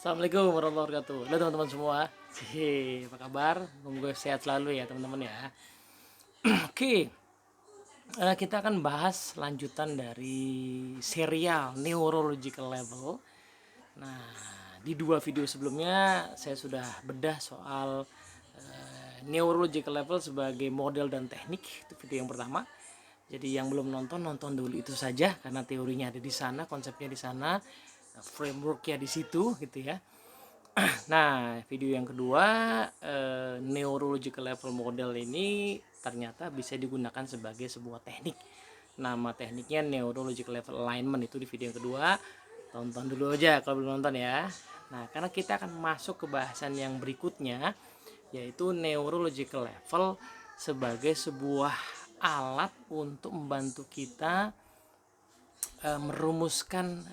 Assalamualaikum warahmatullahi wabarakatuh. Halo teman-teman semua. Apa kabar? Semoga sehat selalu ya teman-teman ya. Oke, kita akan bahas lanjutan dari serial Neurological Level. Nah, di dua video sebelumnya saya sudah bedah soal Neurological Level sebagai model dan teknik. Itu video yang pertama. Jadi yang belum nonton dulu itu saja karena teorinya ada di sana, konsepnya di sana, frameworknya di situ gitu ya. Nah, video yang kedua, neurological level model ini ternyata bisa digunakan sebagai sebuah teknik. Nama tekniknya neurological level alignment, itu di video yang kedua. Tonton dulu aja kalau belum nonton ya. Nah, karena kita akan masuk ke bahasan yang berikutnya, yaitu neurological level sebagai sebuah alat untuk membantu kita merumuskan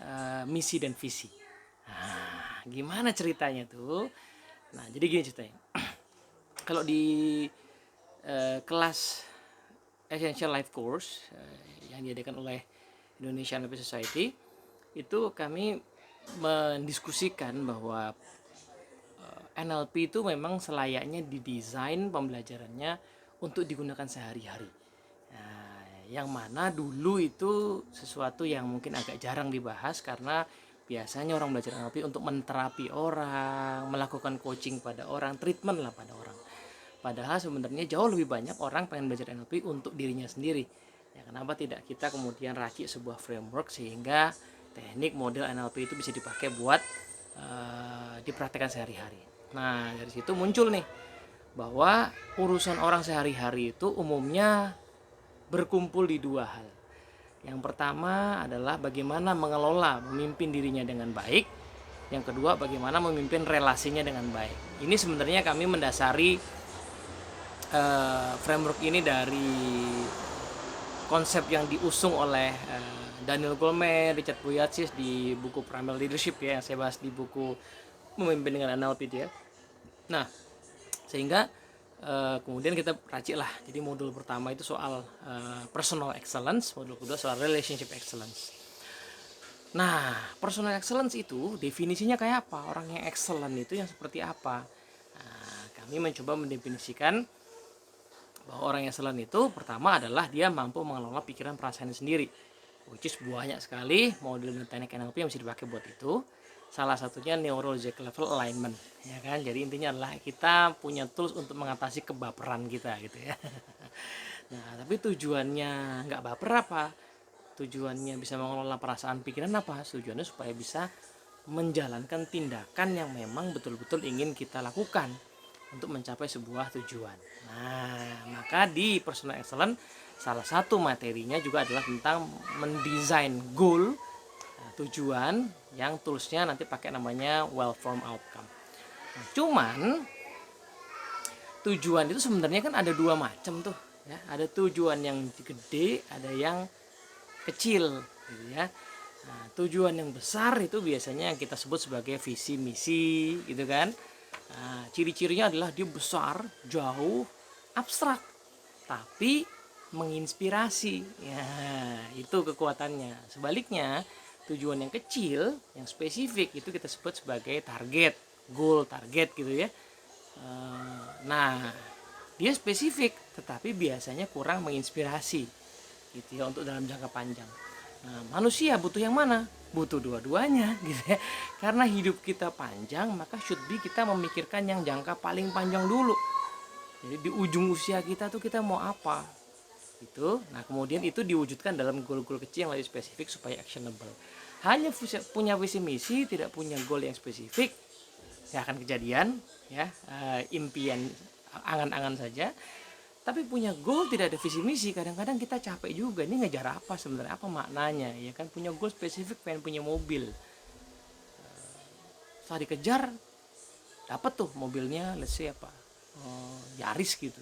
misi dan visi. Nah, gimana ceritanya tuh? Nah, jadi gini ceritanya. Kalau di kelas Essential Life Course yang diadakan oleh Indonesian NLP Society, itu kami mendiskusikan bahwa NLP itu memang selayaknya didesain pembelajarannya untuk digunakan sehari-hari. Nah, yang mana dulu itu sesuatu yang mungkin agak jarang dibahas karena biasanya orang belajar NLP untuk menterapi orang, melakukan coaching pada orang, treatment lah pada orang. Padahal sebenarnya jauh lebih banyak orang pengen belajar NLP untuk dirinya sendiri. Ya, kenapa tidak kita kemudian racik sebuah framework sehingga teknik model NLP itu bisa dipakai buat dipraktekkan sehari-hari. Nah, dari situ muncul nih bahwa urusan orang sehari-hari itu umumnya berkumpul di dua hal. Yang pertama adalah bagaimana mengelola, memimpin dirinya dengan baik. Yang kedua, bagaimana memimpin relasinya dengan baik. Ini sebenarnya kami mendasari framework ini dari konsep yang diusung oleh Daniel Goleman, Richard Boyatzis di buku Primal Leadership ya, yang saya bahas di buku Memimpin dengan NLP ya. Nah, sehingga kemudian kita racik lah. Jadi modul pertama itu soal personal excellence, modul kedua soal relationship excellence. Nah, personal excellence itu definisinya kayak apa? Orang yang excellent itu yang seperti apa? Nah, kami mencoba mendefinisikan bahwa orang yang excellent itu pertama adalah dia mampu mengelola pikiran perasaan sendiri. Which is banyak sekali model dan teknik NLP yang bisa dipakai buat itu. Salah satunya neurological level alignment, ya kan? Jadi intinya adalah kita punya tools untuk mengatasi kebaperan kita gitu ya. Nah, tapi tujuannya nggak baper apa? Tujuannya bisa mengelola perasaan pikiran apa? Tujuannya supaya bisa menjalankan tindakan yang memang betul-betul ingin kita lakukan untuk mencapai sebuah tujuan. Nah, maka di personal excellence salah satu materinya juga adalah tentang mendesain goal, tujuan yang toolsnya nanti pakai namanya well formed outcome. Nah, cuman tujuan itu sebenarnya kan ada dua macam tuh ya, ada tujuan yang gede, ada yang kecil gitu ya. Nah, tujuan yang besar itu biasanya yang kita sebut sebagai visi misi gitu kan. Nah, ciri-cirinya adalah dia besar, jauh, abstrak, tapi menginspirasi. Ya, itu kekuatannya. Sebaliknya, tujuan yang kecil, yang spesifik itu kita sebut sebagai target, goal, target gitu ya. Nah, dia spesifik, tetapi biasanya kurang menginspirasi gitu ya untuk dalam jangka panjang. Nah, manusia butuh yang mana? Butuh dua-duanya gitu ya. Karena hidup kita panjang, maka should be kita memikirkan yang jangka paling panjang dulu. Jadi di ujung usia kita tuh kita mau apa? Gitu. Nah, kemudian itu diwujudkan dalam goal-goal kecil yang lebih spesifik supaya actionable. Hanya punya visi misi, tidak punya goal yang spesifik, nggak akan kejadian ya, impian angan-angan saja. Tapi punya goal tidak ada visi misi, kadang-kadang kita capek juga, ini ngejar apa sebenarnya, apa maknanya ya kan. Punya goal spesifik, pengen punya mobil, setelah dikejar dapat tuh mobilnya, let's say apa, Yaris gitu.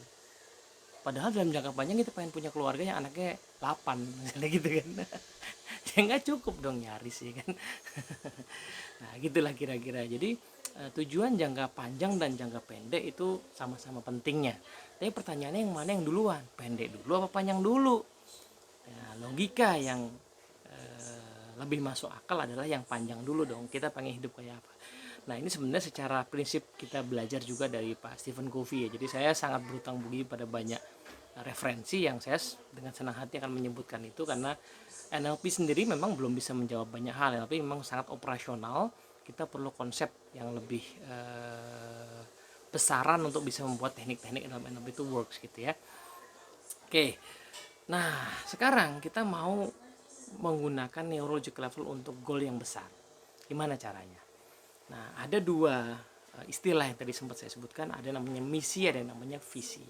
Padahal dalam jangka panjang kita pengen punya keluarga yang anaknya 8 misalnya gitu kan. Ya nggak cukup dong Yaris ya kan. Nah, gitulah kira-kira. Jadi tujuan jangka panjang dan jangka pendek itu sama-sama pentingnya. Tapi pertanyaannya yang mana yang duluan? Pendek dulu apa panjang dulu? Ya, logika yang lebih masuk akal adalah yang panjang dulu dong. Kita pengen hidup kayak apa. Nah ini sebenarnya secara prinsip kita belajar juga dari Pak Stephen Covey ya. Jadi saya sangat berutang budi pada banyak referensi yang saya dengan senang hati akan menyebutkan itu, karena NLP sendiri memang belum bisa menjawab banyak hal. NLP memang sangat operasional. Kita perlu konsep yang lebih besaran untuk bisa membuat teknik-teknik dalam NLP itu works gitu ya. Oke. Nah, sekarang kita mau menggunakan neurological level untuk goal yang besar. Gimana caranya? Nah, ada dua istilah yang tadi sempat saya sebutkan, ada namanya misi, ada yang namanya visi.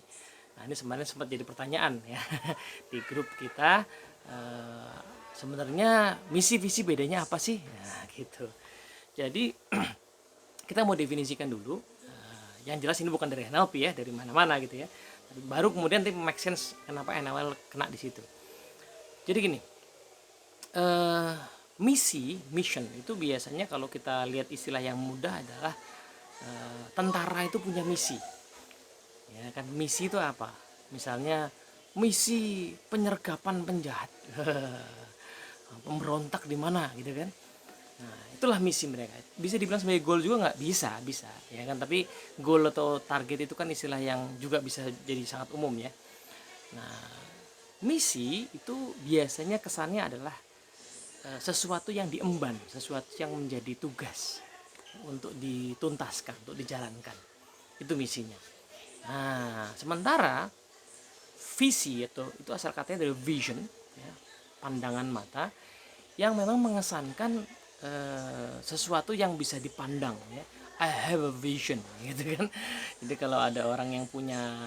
Nah, ini sebenarnya sempat jadi pertanyaan ya di grup kita. Sebenarnya misi visi bedanya apa sih? Nah, gitu. Jadi kita mau definisikan dulu. Yang jelas ini bukan dari NLP ya, dari mana-mana gitu ya. Baru kemudian nanti make sense kenapa NLP kena di situ. Jadi gini, mission itu biasanya kalau kita lihat istilah yang mudah adalah tentara itu punya misi. Ya kan, misi itu apa? Misalnya misi penyergapan penjahat, pemberontak di mana gitu kan. Nah, itulah misi mereka. Bisa dibilang sebagai goal juga nggak? Bisa ya kan. Tapi goal atau target itu kan istilah yang juga bisa jadi sangat umum ya. Nah, misi itu biasanya kesannya adalah sesuatu yang diemban, sesuatu yang menjadi tugas untuk dituntaskan, untuk dijalankan. Itu misinya. Nah, sementara visi itu asal katanya dari vision, ya, pandangan mata, yang memang mengesankan sesuatu yang bisa dipandang ya. I have a vision gitu kan. Jadi kalau ada orang yang punya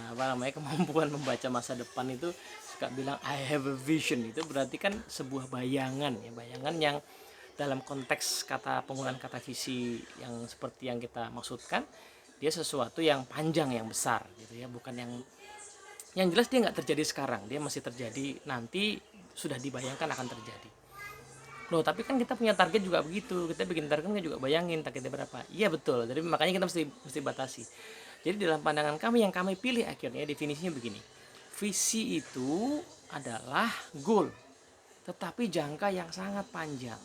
kemampuan membaca masa depan itu suka bilang I have a vision, itu berarti kan sebuah bayangan ya, bayangan yang dalam konteks penggunaan kata visi yang seperti yang kita maksudkan, dia sesuatu yang panjang, yang besar gitu ya, bukan yang jelas dia nggak terjadi sekarang, dia masih terjadi nanti, sudah dibayangkan akan terjadi. Loh, tapi kan kita punya target juga begitu. Kita bikin target kan juga bayangin targetnya berapa. Iya betul. Jadi makanya kita mesti batasi. Jadi dalam pandangan kami yang kami pilih akhirnya definisinya begini. Visi itu adalah goal, tetapi jangka yang sangat panjang.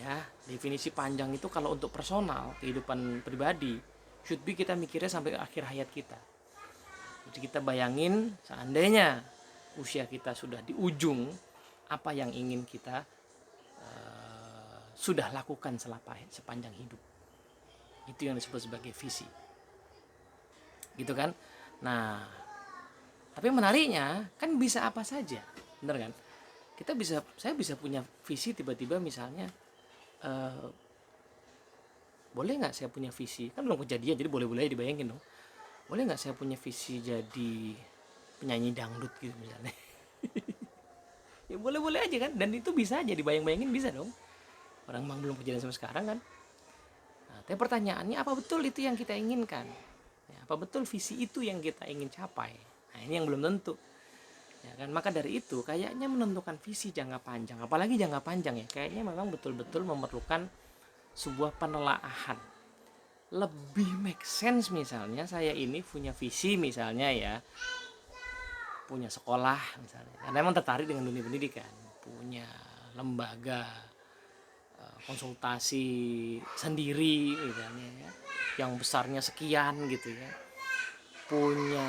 Ya, definisi panjang itu kalau untuk personal, kehidupan pribadi, should be kita mikirnya sampai akhir hayat kita. Jadi kita bayangin seandainya usia kita sudah di ujung, apa yang ingin kita sudah lakukan sepanjang hidup. Itu yang disebut sebagai visi. Gitu kan? Nah, tapi menariknya kan bisa apa saja. Bener kan? Saya bisa punya visi tiba-tiba misalnya boleh nggak saya punya visi? Kan belum kejadian, jadi boleh-boleh dibayangin dong. Boleh nggak saya punya visi jadi penyanyi dangdut gitu misalnya? Ya boleh-boleh aja kan, dan itu bisa aja dibayang-bayangin, bisa dong. Orang memang belum kejadian sampai sekarang kan. Nah, tapi pertanyaannya, apa betul itu yang kita inginkan? Ya, apa betul visi itu yang kita ingin capai? Nah, ini yang belum tentu. Ya kan, maka dari itu kayaknya menentukan visi jangka panjang, apalagi jangka panjang ya, kayaknya memang betul-betul memerlukan sebuah penelaahan. Lebih make sense misalnya saya ini punya visi misalnya ya, punya sekolah misalnya, karena memang tertarik dengan dunia pendidikan, punya lembaga konsultasi sendiri misalnya ya, yang besarnya sekian gitu ya, punya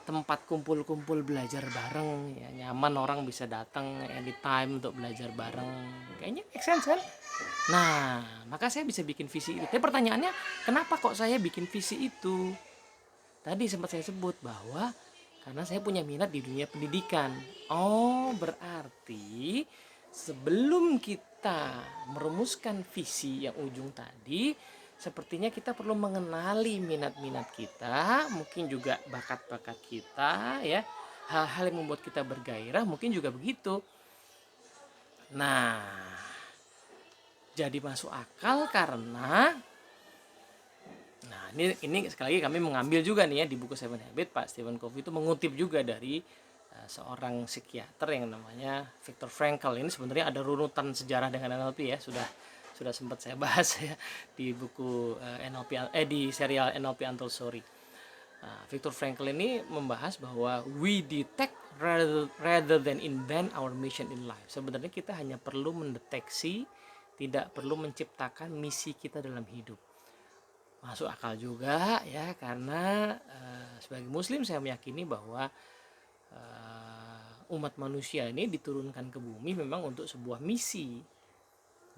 tempat kumpul-kumpul belajar bareng ya, nyaman, orang bisa datang anytime untuk belajar bareng, kayaknya make sense kan. Nah, maka saya bisa bikin visi itu. Tapi pertanyaannya, kenapa kok saya bikin visi itu? Tadi sempat saya sebut bahwa karena saya punya minat di dunia pendidikan. Oh, berarti sebelum kita merumuskan visi yang ujung tadi, sepertinya kita perlu mengenali minat-minat kita, mungkin juga bakat-bakat kita ya, hal-hal yang membuat kita bergairah, mungkin juga begitu. Nah, jadi masuk akal karena ini sekali lagi kami mengambil juga nih ya di buku Seven Habits, Pak Stephen Covey itu mengutip juga dari seorang psikiater yang namanya Viktor Frankl. Ini sebenarnya ada runutan sejarah dengan NLP ya, sudah sempat saya bahas ya di buku di serial NLP Untold Story. Viktor Frankl ini membahas bahwa we detect rather than invent our mission in life. Sebenarnya kita hanya perlu mendeteksi, tidak perlu menciptakan misi kita dalam hidup. Masuk akal juga ya, karena sebagai muslim saya meyakini bahwa umat manusia ini diturunkan ke bumi memang untuk sebuah misi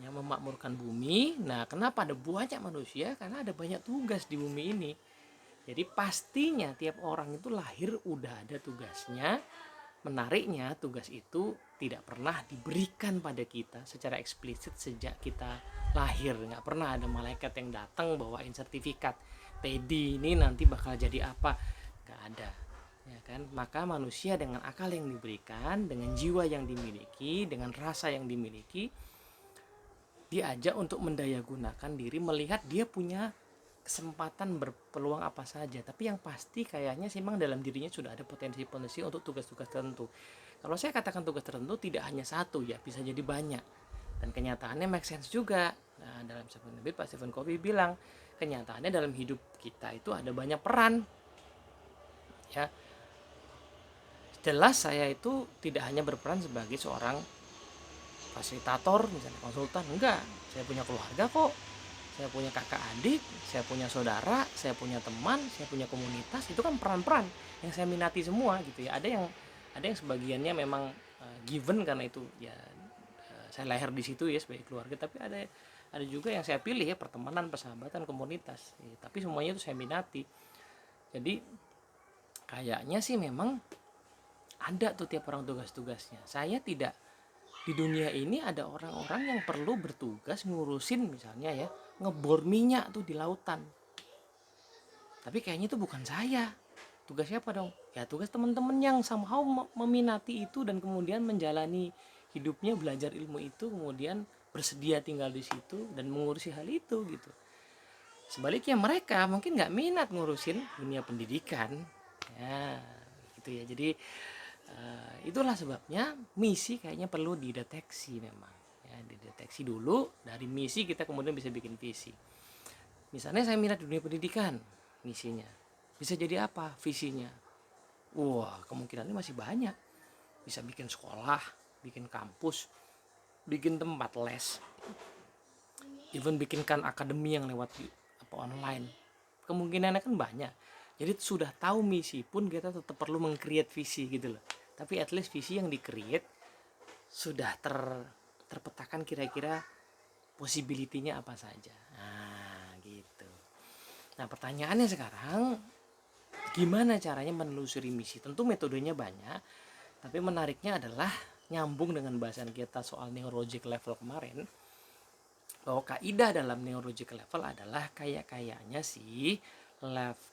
yang memakmurkan bumi. Nah, kenapa ada banyak manusia? Karena ada banyak tugas di bumi ini. Jadi pastinya tiap orang itu lahir udah ada tugasnya. Menariknya tugas itu tidak pernah diberikan pada kita secara eksplisit sejak kita lahir. Nggak pernah ada malaikat yang datang bawain sertifikat, Teddy ini nanti bakal jadi apa. Nggak ada, ya kan? Maka manusia dengan akal yang diberikan, dengan jiwa yang dimiliki, dengan rasa yang dimiliki, diajak untuk mendayagunakan diri, melihat dia punya kesempatan berpeluang apa saja. Tapi yang pasti kayaknya sih memang dalam dirinya sudah ada potensi-potensi untuk tugas-tugas tertentu. Kalau saya katakan tugas tertentu tidak hanya satu ya, bisa jadi banyak. Dan kenyataannya make sense juga. Nah, dalam Seven Habits Pak Stephen Covey bilang, kenyataannya dalam hidup kita itu ada banyak peran. Ya. Jelas saya itu tidak hanya berperan sebagai seorang fasilitator, misalnya konsultan, enggak. Saya punya keluarga kok. Saya punya kakak adik, saya punya saudara, saya punya teman, saya punya komunitas. Itu kan peran-peran yang saya minati semua gitu ya. Ada yang sebagiannya memang given karena itu ya, saya lahir di situ ya sebagai keluarga, tapi ada juga yang saya pilih ya, pertemanan, persahabatan, komunitas ya, tapi semuanya itu saya minati. Jadi kayaknya sih memang ada tuh tiap orang tugas-tugasnya. Saya tidak, di dunia ini ada orang-orang yang perlu bertugas ngurusin misalnya ya, ngebor minyak tuh di lautan. Tapi kayaknya itu bukan saya. Tugas siapa dong? Ya tugas teman-teman yang somehow meminati itu dan kemudian menjalani hidupnya, belajar ilmu itu, kemudian bersedia tinggal di situ dan mengurusi hal itu gitu. Sebaliknya mereka mungkin nggak minat ngurusin dunia pendidikan. Ya, gitu ya. Jadi itulah sebabnya misi kayaknya perlu dideteksi memang. Ya, dideteksi dulu, dari misi kita kemudian bisa bikin visi. Misalnya saya minat dunia pendidikan, misinya. Bisa jadi apa visinya? Wah, kemungkinannya masih banyak. Bisa bikin sekolah, bikin kampus, bikin tempat les, even bikinkan akademi yang lewat online. Kemungkinannya kan banyak. Jadi sudah tahu misi pun kita tetap perlu meng-create visi gitu loh. Tapi at least visi yang di-create sudah terpetakan kira-kira possibility-nya apa saja. Nah, gitu. Nah, pertanyaannya sekarang, gimana caranya menelusuri misi? Tentu metodenya banyak, tapi menariknya adalah nyambung dengan bahasan kita soal neurological level kemarin, bahwa kaidah dalam neurological level adalah kayaknya sih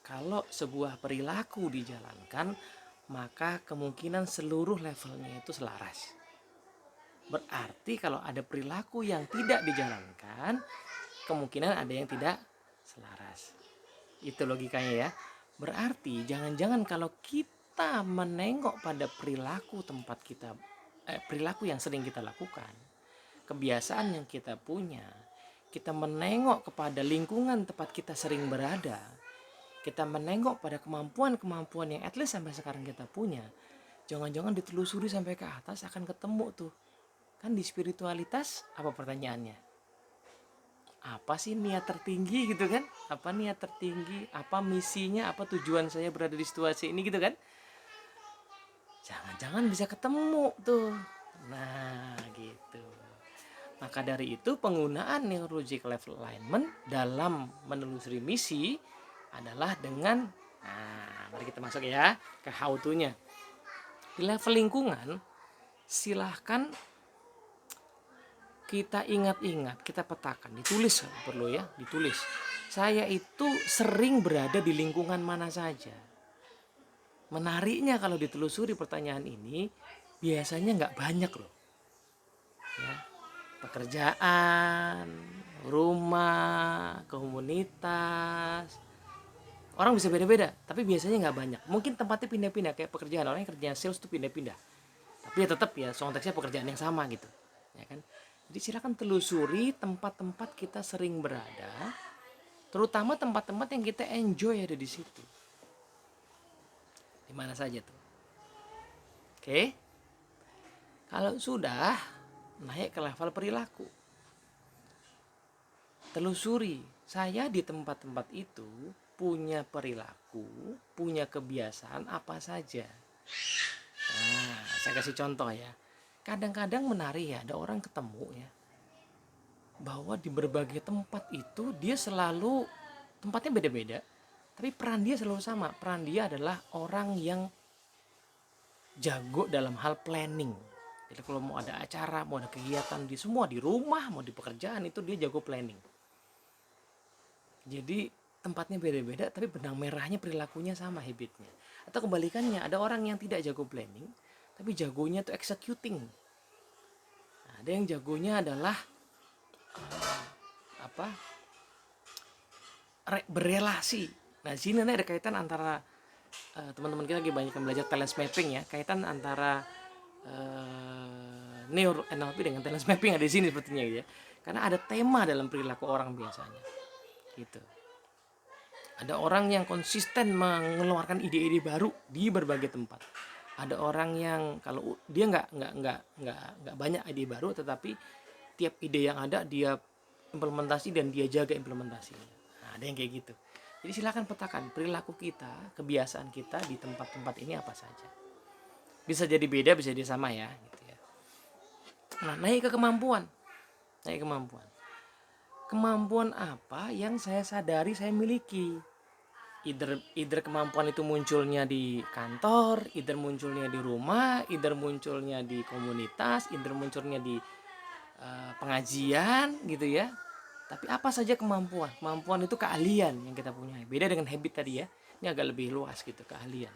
kalau sebuah perilaku dijalankan, maka kemungkinan seluruh levelnya itu selaras. Berarti kalau ada perilaku yang tidak dijalankan, kemungkinan ada yang tidak selaras. Itu logikanya ya. Berarti jangan-jangan kalau kita menengok pada perilaku tempat kita, perilaku yang sering kita lakukan, kebiasaan yang kita punya, kita menengok kepada lingkungan tempat kita sering berada, kita menengok pada kemampuan-kemampuan yang at least sampai sekarang kita punya, jangan-jangan ditelusuri sampai ke atas akan ketemu tuh. Kan di spiritualitas apa pertanyaannya? Apa sih niat tertinggi gitu kan? Apa niat tertinggi? Apa misinya? Apa tujuan saya berada di situasi ini gitu kan? Jangan-jangan bisa ketemu tuh. Nah, gitu. Maka dari itu penggunaan neurological level alignment dalam menelusuri misi adalah dengan, nah mari kita masuk ya ke how to-nya. Di level lingkungan, silahkan kita ingat-ingat, kita petakan, ditulis perlu ya, ditulis. Saya itu sering berada di lingkungan mana saja. Menariknya kalau ditelusuri pertanyaan ini, biasanya nggak banyak loh. Ya, pekerjaan, rumah, komunitas, orang bisa beda-beda, tapi biasanya nggak banyak. Mungkin tempatnya pindah-pindah, kayak pekerjaan, orang yang kerjaan sales tuh pindah-pindah, tapi ya tetap ya konteksnya pekerjaan yang sama gitu ya kan. Jadi silakan telusuri tempat-tempat kita sering berada, terutama tempat-tempat yang kita enjoy ada di situ. Di mana saja tuh? Oke. Kalau sudah naik ke level perilaku, telusuri saya di tempat-tempat itu punya perilaku, punya kebiasaan apa saja. Nah, saya kasih contoh ya. Kadang-kadang menarik ya, ada orang ketemu ya, bahwa di berbagai tempat itu dia selalu tempatnya beda-beda, tapi peran dia selalu sama. Peran dia adalah orang yang jago dalam hal planning. Jadi kalau mau ada acara, mau ada kegiatan di semua, di rumah, mau di pekerjaan, itu dia jago planning. Jadi tempatnya beda-beda tapi benang merahnya perilakunya sama, habitnya. Atau kebalikannya, ada orang yang tidak jago planning tapi jagonya tuh executing. Nah, ada yang jagonya adalah apa? Berelasi. Nah, di sini ada kaitan antara teman-teman kita lagi banyak yang belajar talent mapping ya, kaitan antara neuro NLP dengan talent mapping ada di sini sepertinya gitu ya. Karena ada tema dalam perilaku orang biasanya. Gitu. Ada orang yang konsisten mengeluarkan ide-ide baru di berbagai tempat. Ada orang yang kalau dia nggak banyak ide baru, tetapi tiap ide yang ada dia implementasi dan dia jaga implementasinya. Nah, ada yang kayak gitu. Jadi silakan petakan perilaku kita, kebiasaan kita di tempat-tempat ini apa saja. Bisa jadi beda, bisa jadi sama ya. Gitu ya. Nah, naik ke kemampuan. Naik kemampuan. Kemampuan apa yang saya sadari saya miliki? Either kemampuan itu munculnya di kantor, either munculnya di rumah, either munculnya di komunitas, either munculnya di pengajian gitu ya. Tapi apa saja kemampuan? Kemampuan itu keahlian yang kita punya. Beda dengan habit tadi ya. Ini agak lebih luas gitu, keahlian.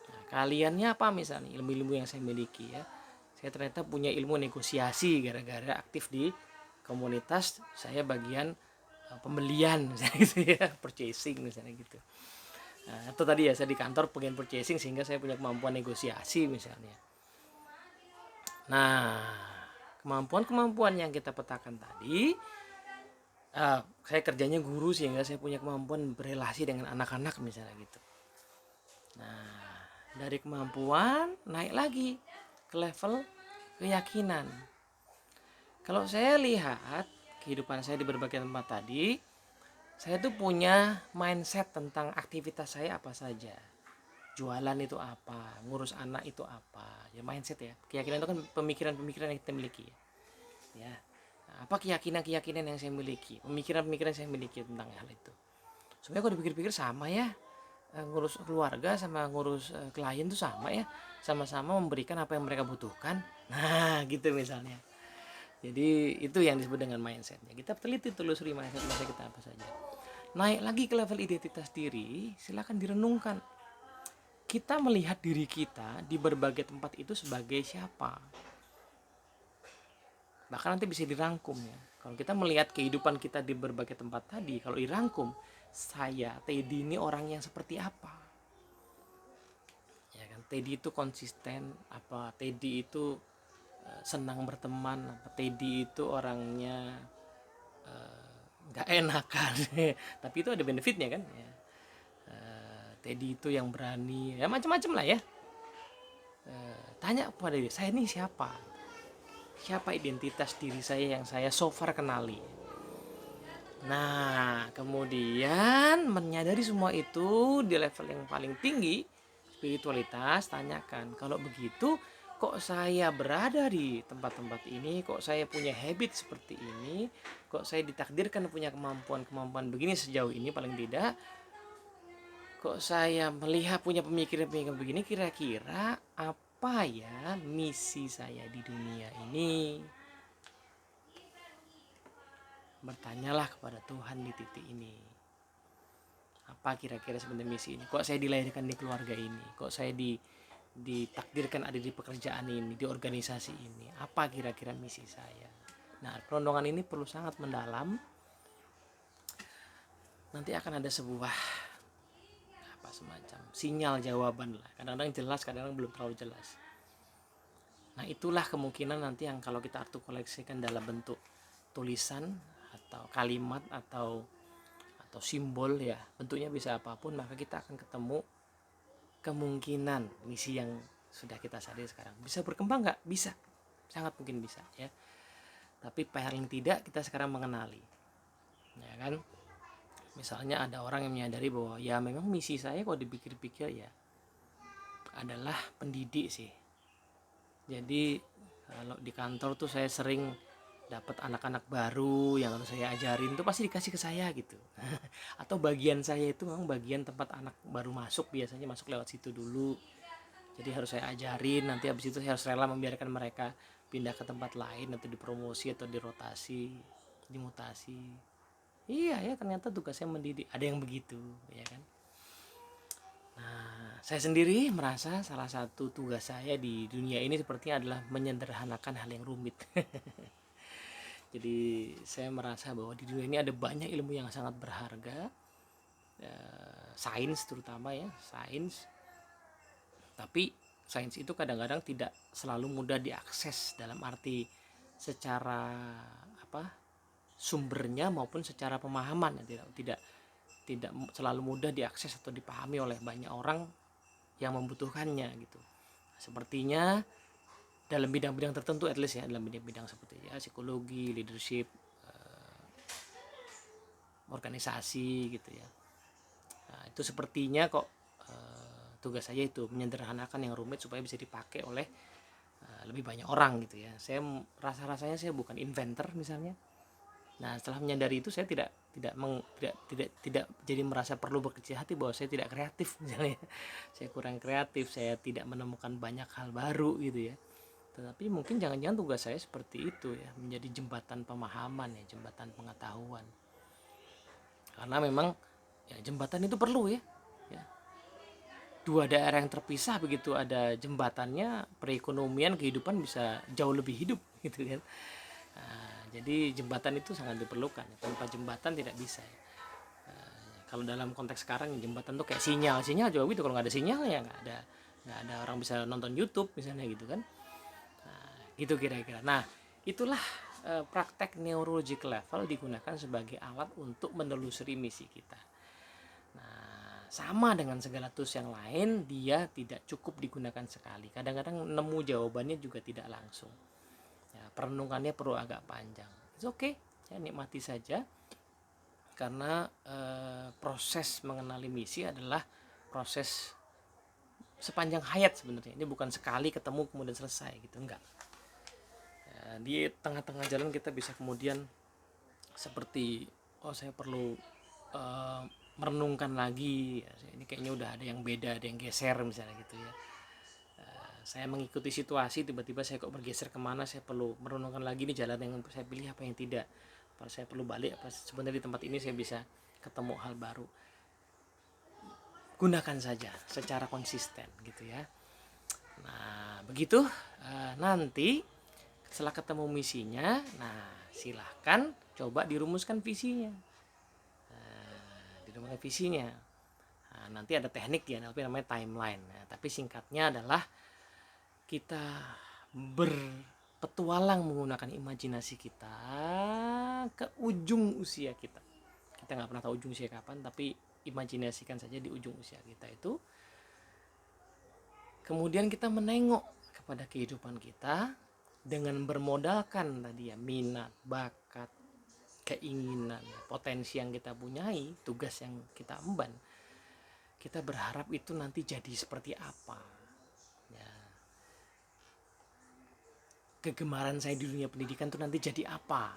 Nah, keahliannya apa misalnya? Ilmu-ilmu yang saya miliki ya. Saya ternyata punya ilmu negosiasi gara-gara aktif di komunitas. Saya bagian pembelian misalnya gitu ya, purchasing misalnya gitu. Nah, itu tadi ya, saya di kantor bagian purchasing sehingga saya punya kemampuan negosiasi misalnya. Nah, kemampuan-kemampuan yang kita petakan tadi, saya kerjanya guru sehingga saya punya kemampuan berelasi dengan anak-anak misalnya gitu. Nah, dari kemampuan naik lagi ke level keyakinan. Kalau saya lihat kehidupan saya di berbagai tempat tadi, saya tuh punya mindset tentang aktivitas saya apa saja. Jualan itu apa, ngurus anak itu apa. Ya mindset ya. Keyakinan itu kan pemikiran-pemikiran yang kita miliki ya. Ya. Nah, apa keyakinan-keyakinan yang saya miliki, pemikiran-pemikiran yang saya miliki tentang hal itu. Sebenarnya kalau dipikir-pikir sama ya. Ngurus keluarga sama ngurus klien tuh sama ya. Sama-sama memberikan apa yang mereka butuhkan. Nah, gitu misalnya. Jadi itu yang disebut dengan mindsetnya. Kita teliti telusuri mindset kita apa saja. Naik lagi ke level identitas diri, silakan direnungkan. Kita melihat diri kita di berbagai tempat itu sebagai siapa? Bahkan nanti bisa dirangkum ya. Kalau kita melihat kehidupan kita di berbagai tempat tadi, kalau dirangkum, saya Teddy ini orang yang seperti apa? Ya kan, Teddy itu konsisten, apa Teddy itu senang berteman, apa Teddy itu orangnya nggak enakan. Tapi itu ada benefitnya kan ya. Teddy itu yang berani, ya macam-macam lah ya. Tanya kepada diri saya, ini siapa identitas diri saya yang saya so far kenali. Nah, kemudian menyadari semua itu di level yang paling tinggi spiritualitas, tanyakan, kalau begitu kok saya berada di tempat-tempat ini, kok saya punya habit seperti ini, kok saya ditakdirkan punya kemampuan-kemampuan begini sejauh ini, paling tidak kok saya melihat punya pemikiran-pemikiran begini, kira-kira apa ya misi saya di dunia ini? Bertanyalah kepada Tuhan di titik ini. Apa kira-kira sebenarnya misi ini? Kok saya dilahirkan di keluarga ini? Kok saya ditakdirkan ada di pekerjaan ini, di organisasi ini? Apa kira-kira misi saya? Nah, perundungan ini perlu sangat mendalam. Nanti akan ada sebuah semacam sinyal jawaban lah. Kadang-kadang jelas, kadang-kadang belum terlalu jelas. Nah, itulah kemungkinan nanti yang kalau kita artikulasikan dalam bentuk tulisan atau kalimat atau simbol ya, bentuknya bisa apapun, maka kita akan ketemu kemungkinan misi yang sudah kita sadari sekarang. Bisa berkembang nggak? Bisa, sangat mungkin bisa ya. Tapi paling tidak kita sekarang mengenali, ya kan. Misalnya ada orang yang menyadari bahwa ya memang misi saya kalau dipikir-pikir ya adalah pendidik sih. Jadi kalau di kantor tuh saya sering dapat anak-anak baru yang harus saya ajarin tuh pasti dikasih ke saya gitu. Atau bagian saya itu memang bagian tempat anak baru masuk, biasanya masuk lewat situ dulu. Jadi harus saya ajarin, nanti habis itu saya harus rela membiarkan mereka pindah ke tempat lain atau dipromosi atau dirotasi, dimutasi. Iya ya, ternyata tugasnya mendidik. Ada yang begitu, ya kan. Nah, saya sendiri merasa salah satu tugas saya di dunia ini sepertinya adalah menyederhanakan hal yang rumit. Jadi saya merasa bahwa di dunia ini ada banyak ilmu yang sangat berharga, sains terutama ya, sains. Tapi sains itu kadang-kadang tidak selalu mudah diakses, dalam arti secara sumbernya maupun secara pemahaman, tidak selalu mudah diakses atau dipahami oleh banyak orang yang membutuhkannya gitu. Sepertinya dalam bidang-bidang tertentu, at least ya, dalam bidang-bidang seperti ya psikologi, leadership, organisasi gitu ya. Nah, itu sepertinya kok tugas saya itu menyederhanakan yang rumit supaya bisa dipakai oleh lebih banyak orang gitu ya. Saya rasanya saya bukan inventor misalnya. Nah, setelah menyadari itu saya tidak jadi merasa perlu berkecil hati bahwa saya tidak kreatif misalnya. Saya kurang kreatif, saya tidak menemukan banyak hal baru gitu ya. Tetapi mungkin jangan-jangan tugas saya seperti itu ya, menjadi jembatan pemahaman ya, jembatan pengetahuan. Karena memang ya jembatan itu perlu ya. Dua daerah yang terpisah begitu ada jembatannya, perekonomian kehidupan bisa jauh lebih hidup gitu kan. Nah, jadi jembatan itu sangat diperlukan. Tanpa jembatan tidak bisa ya. Kalau dalam konteks sekarang jembatan tuh kayak sinyal juga gitu. Kalau nggak ada sinyal ya nggak ada orang bisa nonton YouTube misalnya gitu kan. Nah, gitu kira-kira. Nah, itulah praktek neurological level digunakan sebagai alat untuk menelusuri misi kita. Nah, sama dengan segala tools yang lain, dia tidak cukup digunakan sekali. Kadang-kadang nemu jawabannya juga tidak langsung. Ya, perenungannya perlu agak panjang. It's okay, ya, nikmati saja. Karena proses mengenali misi adalah proses sepanjang hayat sebenarnya. Ini bukan sekali ketemu kemudian selesai gitu, enggak. Ya, di tengah-tengah jalan kita bisa kemudian seperti saya perlu merenungkan lagi, ini kayaknya udah ada yang beda, ada yang geser misalnya gitu ya. Saya mengikuti situasi, tiba-tiba saya kok bergeser kemana, saya perlu merenungkan lagi nih jalan yang saya pilih apa yang tidak, apa saya perlu balik, apa sebenarnya di tempat ini saya bisa ketemu hal baru. Gunakan saja secara konsisten gitu ya. Nah begitu, nanti setelah ketemu misinya, nah silahkan coba dirumuskan visinya. Visinya. Nah, nanti ada teknik ya, namanya timeline. Nah, tapi singkatnya adalah kita berpetualang menggunakan imajinasi kita ke ujung usia kita. Kita nggak pernah tahu ujung usia kapan, tapi imajinasikan saja di ujung usia kita itu. Kemudian kita menengok kepada kehidupan kita dengan bermodalkan tadi ya minat, bakat, keinginan, potensi yang kita punyai, tugas yang kita emban. Kita berharap itu nanti jadi seperti apa ya. Kegemaran saya di dunia pendidikan tuh nanti jadi apa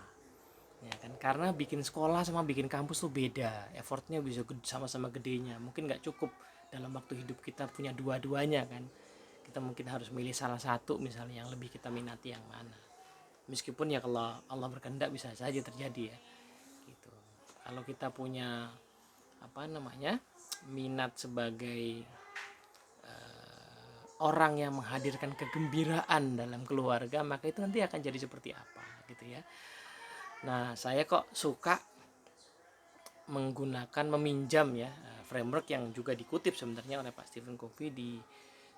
ya kan, karena bikin sekolah sama bikin kampus tuh beda, effortnya bisa sama-sama gedenya. Mungkin nggak cukup dalam waktu hidup kita punya dua-duanya kan. Kita mungkin harus milih salah satu misalnya yang lebih kita minati yang mana. Meskipun ya kalau Allah berkehendak bisa saja terjadi ya. Kalau kita punya minat sebagai orang yang menghadirkan kegembiraan dalam keluarga, maka itu nanti akan jadi seperti apa gitu ya. Nah, saya kok suka meminjam ya framework yang juga dikutip sebenarnya oleh Pak Stephen Covey di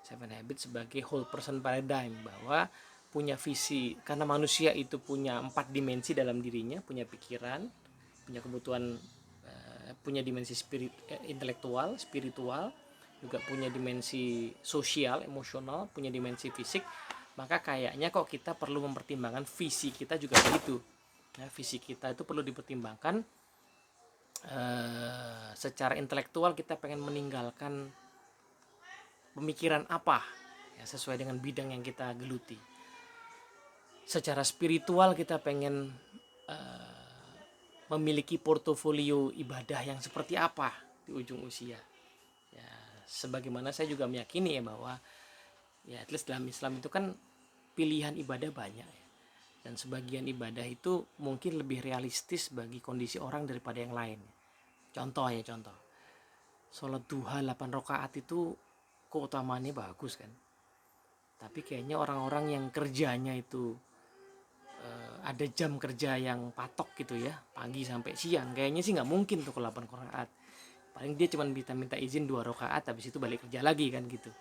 Seven Habits sebagai whole person paradigm, bahwa punya visi, karena manusia itu punya 4 dimensi dalam dirinya, punya pikiran, punya kebutuhan, punya dimensi intelektual, spiritual, juga punya dimensi sosial, emosional, punya dimensi fisik, maka kayaknya kok kita perlu mempertimbangkan visi kita juga begitu. Ya, visi kita itu perlu dipertimbangkan. Secara intelektual kita pengen meninggalkan pemikiran apa, ya, sesuai dengan bidang yang kita geluti. Secara spiritual kita pengen memiliki portofolio ibadah yang seperti apa di ujung usia. Ya, sebagaimana saya juga meyakini ya bahwa ya at least dalam Islam itu kan pilihan ibadah banyak ya. Dan sebagian ibadah itu mungkin lebih realistis bagi kondisi orang daripada yang lain. Contoh, sholat duha 8 rakaat itu keutamaannya bagus kan. Tapi kayaknya orang-orang yang kerjanya itu ada jam kerja yang patok gitu ya, pagi sampai siang, kayaknya sih nggak mungkin tuh ke 8 rakaat. Paling dia cuma minta izin 2 rakaat, habis itu balik kerja lagi kan gitu.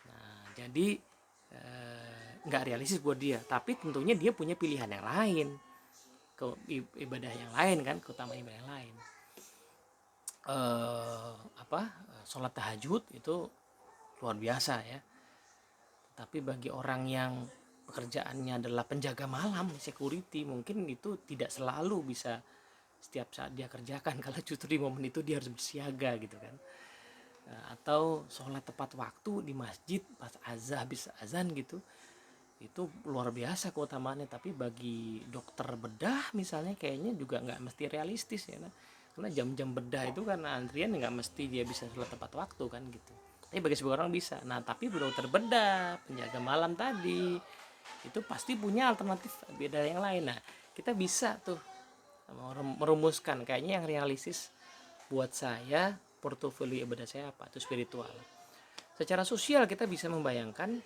Nah, jadi nggak realistis buat dia. Tapi tentunya dia punya pilihan yang lain, ke ibadah yang lain kan, keutamaan ibadah yang lain. Sholat tahajud itu luar biasa ya. Tapi bagi orang yang pekerjaannya adalah penjaga malam, security, mungkin itu tidak selalu bisa setiap saat dia kerjakan, kalau justru di momen itu dia harus bersiaga gitu kan. Atau sholat tepat waktu di masjid pas habis azan gitu, itu luar biasa keutamaannya. Tapi bagi dokter bedah misalnya kayaknya juga nggak mesti realistis ya, karena jam-jam bedah itu kan antrian nggak mesti dia bisa sholat tepat waktu kan gitu. Tapi bagi sebagian orang bisa. Nah, tapi dokter bedah, penjaga malam tadi, itu pasti punya alternatif beda yang lain. Nah, kita bisa tuh merumuskan kayaknya yang realistis buat saya, portofolio ibadah saya apa, itu spiritual. Secara sosial kita bisa membayangkan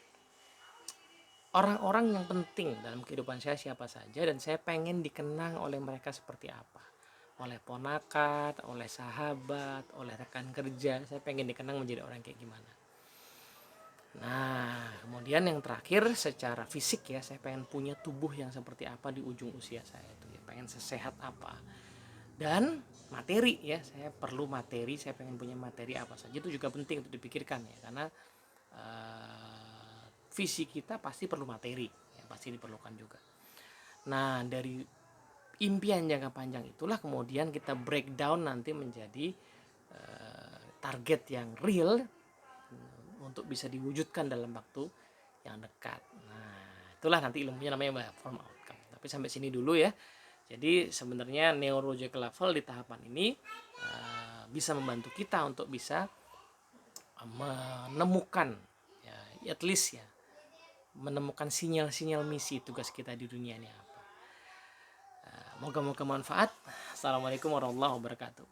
orang-orang yang penting dalam kehidupan saya siapa saja, dan saya pengen dikenang oleh mereka seperti apa. Oleh ponakan, oleh sahabat, oleh rekan kerja, saya pengen dikenang menjadi orang kayak gimana. Nah, kemudian yang terakhir secara fisik ya, saya pengen punya tubuh yang seperti apa di ujung usia saya itu ya, pengen sesehat apa. Dan materi ya, saya perlu materi, saya pengen punya materi apa saja, itu juga penting untuk dipikirkan ya, karena visi kita pasti perlu materi ya, pasti diperlukan juga. Nah, dari impian jangka panjang itulah kemudian kita breakdown nanti menjadi target yang real untuk bisa diwujudkan dalam waktu yang dekat. Nah, itulah nanti ilmunya namanya form outcome. Tapi sampai sini dulu ya. Jadi sebenarnya neurological level di tahapan ini bisa membantu kita untuk bisa menemukan ya, at least ya, menemukan sinyal-sinyal misi tugas kita di dunia ini apa. Moga-moga manfaat. Assalamualaikum warahmatullahi wabarakatuh.